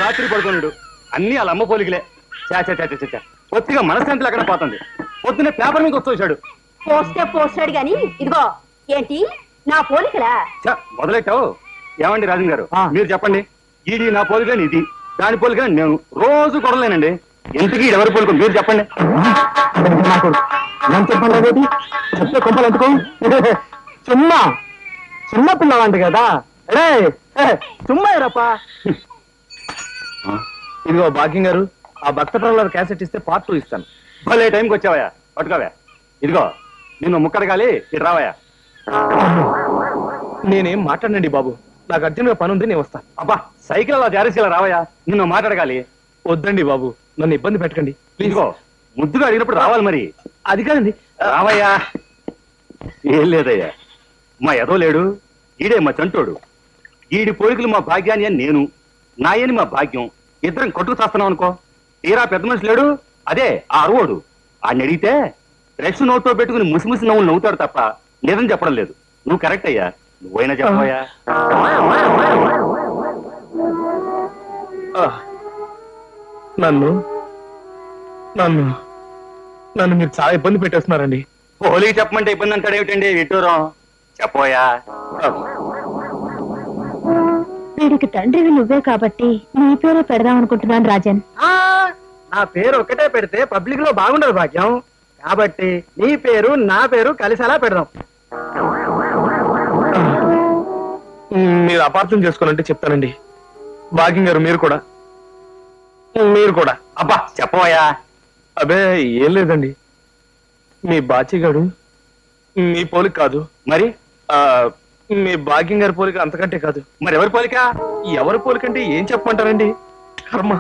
రాత్రి పడుకున్నాడు. అన్ని వాళ్ళ అమ్మ పోలికలే. చా పొత్తిగా మనశ్శాంతి లేకుండా పోతుంది. పొద్దున్నే పేపర్ మీద వచ్చేసాడు. పోస్తాడు గాని ఇదిగో ఏంటి నా పోలికలా? మొదలెట్టావు. ఏమండి రాజన్ గారు, మీరు చెప్పండి. ఇది నా పోలికని, ఇది దాని పోలికని. నేను రోజు కొడలేనండి. ఇంతకీ ఎవరి పోలిక మీరు చెప్పండి. నేను చెప్పండి. చెప్తే కొంపలు ఎందుకు? చిన్న పిల్లవాంటి కదా. చుమ్మా రప్పా. ఇదిగో భాగ్యం గారు, ఆ భక్త ప్రహ్లాద క్యాసెట్ ఇస్తే పార్ట్ 2 ఇస్తాను. భలే టైంకి వచ్చావయ్యా. పట్టుకోవా. ఇదిగో నిన్ను ముక్కడగాలి. ఇటు రావయ్యా. నేనేం మాట్లాడండి బాబు, నాకు అర్జెంట్గా పని ఉంది, నేను వస్తాను. అబ్బా, సైకిల్ అలా జారేసేలా రావయ్యా. నిన్ను మాట్లాడగాలి. వద్దండి బాబు, నన్ను ఇబ్బంది పెట్టకండి. ఇదిగో ముద్దుగా అడిగినప్పుడు రావాలి. మరి అది కాదండి. రావయ్యా. ఏం లేదయ్యా, మా ఎదో లేడు, ఈడే మా చంటోడు. ఈడి పోలికలు మా భాగ్యాన్ని అని నేను, నాయని మా భాగ్యం. ఇద్దరం కొట్టుకు చేస్తున్నాం అనుకో. తీరా పెద్ద మనిషి లేడు, అదే ఆ అరువోడు. ఆయన అడిగితే బ్రష్ నోట్లో పెట్టుకుని ముసిముసి నవ్వులు నవ్వుతాడు తప్ప నిజం చెప్పడం లేదు. నువ్వు కరెక్ట్ అయ్యా. నువ్వైనా చెప్పవయ్యా. నన్ను నన్ను నన్ను మీరు చాలా ఇబ్బంది పెట్టేస్తున్నారండి. పోలికి చెప్పమంటే ఇబ్బంది అంటాడు ఏమిటండి విట్టూరం? చెప్పోయా. వీడికి తండ్రివి నువ్వే కాబట్టి నీ పేరే పెడదాం అనుకుంటున్నాను రాజన్. నా పేరు ఒక్కటే పెడితే పబ్లిక్ లో బాగుండదు భాగ్యం. కాబట్టి నీ పేరు నా పేరు కలిసేలా పెడదాం. మీరు అపార్థం చేసుకోవాలంటే చెప్తానండి. భాగ్యం గారు, మీరు కూడా. అబ్బా చెప్పవయ్యా. అబే ఏం లేదండి, మీ బాచిగాడు మీ పోలిక కాదు. మరి మీ భాగ్యం గారి పోలిక అంతకంటే కాదు. మరి ఎవరి పోలిక? ఎవరి పోలిక అంటే ఏం చెప్పమంటారండి? కర్మ,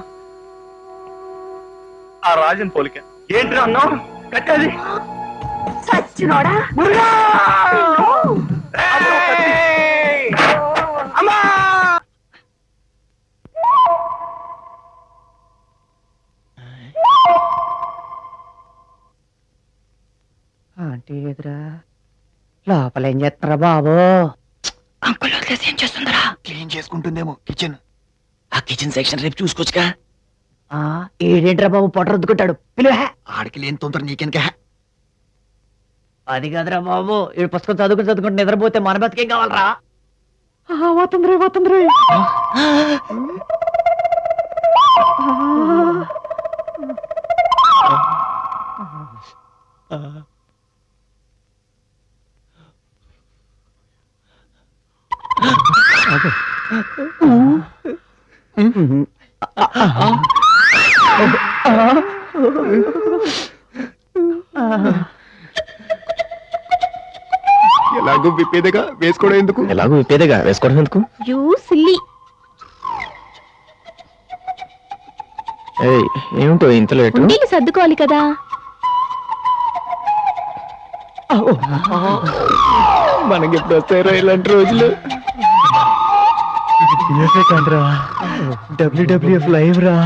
ఆ రాజన్ పోలిక. ఏంటి అన్నావు? కట్టేది సచ్చినోడా. అంటే ఎదురా లోపల ఏం చేస్తున్నారా బాబు? అంకుల్ వదిలేసి ఏం చేస్తుందరా? క్లీన్ చేసుకుంటుందేమో కిచెన్. ఆ కిచెన్ సెక్షన్ రేపు చూసుకోవచ్చుగా. ఏడేంట్రా బాబు పొట్ట రుద్దుకుంటాడు? పిలువ. ఆడికి లేని తొందర నీకెనక. అది కాదురా బాబు, ఈ పుస్తకం చదువుకుంటూ నిద్రపోతే మన బతికేం కావాలరా? పోతుంది. ఎలాగో విప్పేదగా వేసుకోవడం ఎందుకు? You silly. ఏమిటో ఇంత లేటు? ఉండీలు సర్దుకోవాలి కదా. మనకి ఎప్పుడు వస్తాయో ఇలాంటి రోజులు. WWF లైవ్ రా.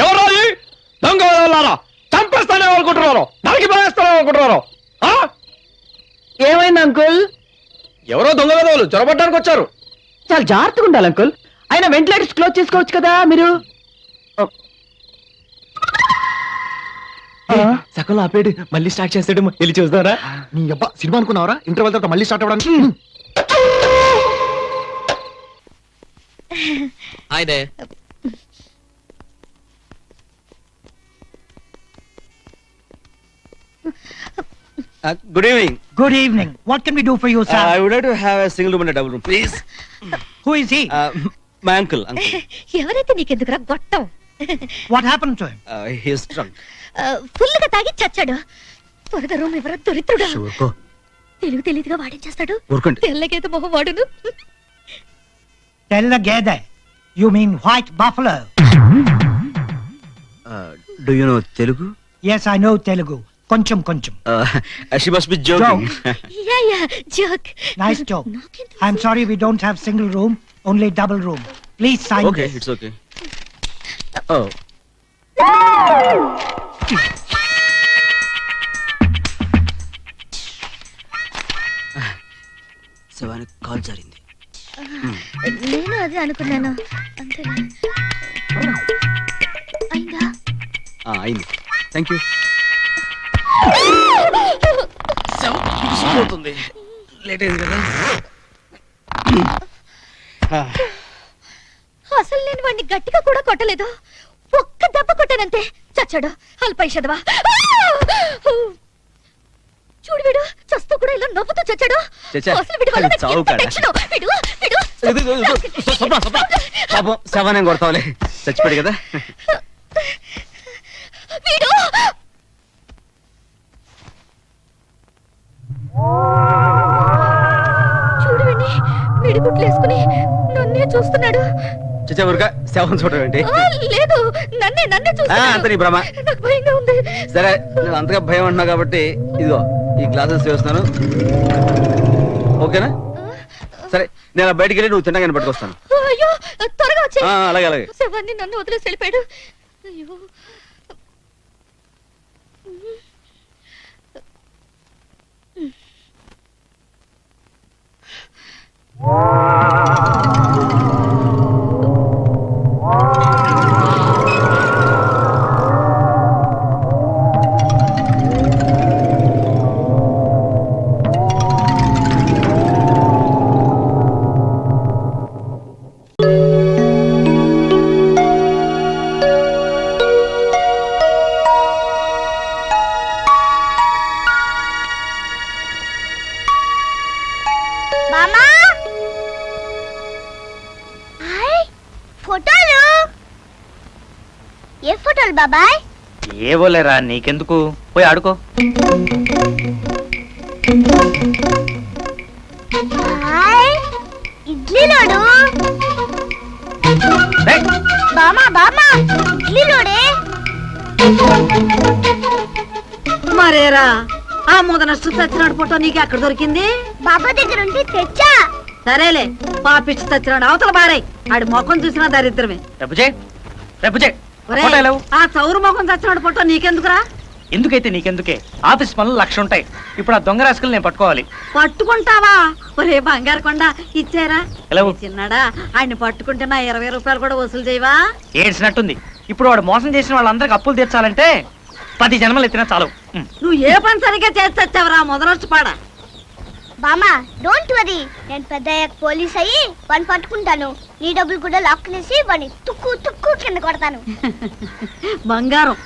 ఎవరు దొంగ చంపేస్తానే అనుకుంటున్నారు, నరికి పడేస్తానే అనుకుంటున్నారు. ఏమైంది అంకుల్? ఎవరో దొంగ విధవులు చొరబట్టడానికి వచ్చారు. చాలా జాగ్రత్తగా ఉండాలి అంకుల్. అయినా వెంటిలేటర్స్ క్లోజ్ చేసుకోవచ్చు కదా మీరు. సకలు ఆపేడు, మళ్ళీ స్టార్ట్ చేస్తాడు. వెళ్ళి చూస్తారా? నీ అబ్బా సినిమా అనుకున్నావరా? ఇంటర్వెల్ తర్వాత మళ్ళీ స్టార్ట్ అవ్వడానికి. Hi there. Good evening. Good evening. What can we do for you I would like to have a single room and a double room, please. Who is he? My uncle. ఎవరైతే నీకెందుకురా గొట్టం? What happened to him? He's drunk. Full గా తాగి చచ్చాడు. త్వరగా room ఎవరో దొరిత్రుడు. ఊరుకో తెలివిగా వాడించేస్తాడు. ఊరుకోండి. తెల్లగేత మొహం వాడును. Tell Gede. You mean white buffalo? Do you know Telugu? Yes, I know Telugu. Koncham. She must be joking. Yeah joke. Nice joke. I'm sorry we don't have single room, only double room. Please sign Okay, this. it's okay. Oh. శివానికి call జరిగింది. నేను అదే అనుకున్నాను. అంతే. అయిందా? అయింది. Thank you. పోతుంది. Late అయింది కదా. అసలు నేను వాడిని గట్టిగా కూడా కొట్టలేదు. ఒక్క దెబ్బ కొట్టానంతే. చచ్చాడు. అల్పైషదవా. చూడు వీడు చస్తూ కూడా ఇలా నవ్వుతూ చచ్చాడు. చచ్చా. అసలు వీడి వల్ల నాకు చావు ఎంత కాడా. టెన్షనో. వీడు స్వప్న పాపం శవాన్ని కొడతావులే, చచ్చిపోయాడు కదా. వీడు చూడు వీడిని మిడిగుట్లు వేసుకుని నన్నే చూస్తున్నాడు. చచ్చా ఊరుక శవం చూడటం ఏంటి? లేదు నన్నే అంత చూస్తున్నాడు. నీ భ్రమ. నాకు భయంగా ఉంది. సరే నువ్వు అంతగా భయం అంటున్నావు కాబట్టి ఇదిగో ఈ గ్లాసెస్ చేస్తున్నాను, ఓకేనా? సరే నేను బయటికి వెళ్ళి నువ్వు తిన్నాక పట్టుకొస్తాను. అయ్యో త్వరగా వచ్చే. అలాగే అలాగే. శవాన్ని నన్ను వదిలేసి వెళ్ళిపోయాడు. అయ్యో మామా హాయ్ ఫోటోలు. ఏ ఫోటోలు బాబాయ్? ఏవోలేరా నీకెందుకు, పోయి ఆడుకో. Hi idli load. బామా ఇడ్లీ లోడే. మరేరా ఆ ముదనస్తు చచ్చినాడు ఫోటో నీకు ఎక్కడ దొరికింది? బాబా దగ్గర ఉంటే తెచ్చా. సరేలే పాపిచ్చి చచ్చినాడు అవతల బారాయ్. ఆడి ముఖం చూసినా దరిద్రమే. ఒరేయ్, ఆ చౌరు ముఖం చచ్చినాడు ఫోటో నీకెందుకురా? ఎందుకైతే నీకెందుకే, ఆఫీస్ పనులు 1,00,000 ఉంటాయి. ఇప్పుడు ఆ దొంగ రాసుకులు నేను పట్టుకోవాలి. పట్టుకుంటావా? ఒరే బంగారు కొండ ఇచ్చారా? ఎలా? చిన్నాడా ఆయన్ని పట్టుకుంటే నా 20 రూపాయలు కూడా వసూలు చేయవా? ఏడ్చినట్టుంది. ఇప్పుడు వాడు మోసం చేసిన వాళ్ళందరికి అప్పులు తీర్చాలంటే 10 జన్మలు ఎత్తినా చాలు. నువ్వు ఏ పని సరిగ్గా చేసి చచ్చావరా మొదలొచ్చి పాడా. బామా డోంట్ వరీ, నేను పెద్ద పోలీస్ అయ్యి పని పట్టుకుంటాను. నీ డబ్బులు కూడా లాక్కునేసి పని తుక్కు కింద కొడతాను. బంగారం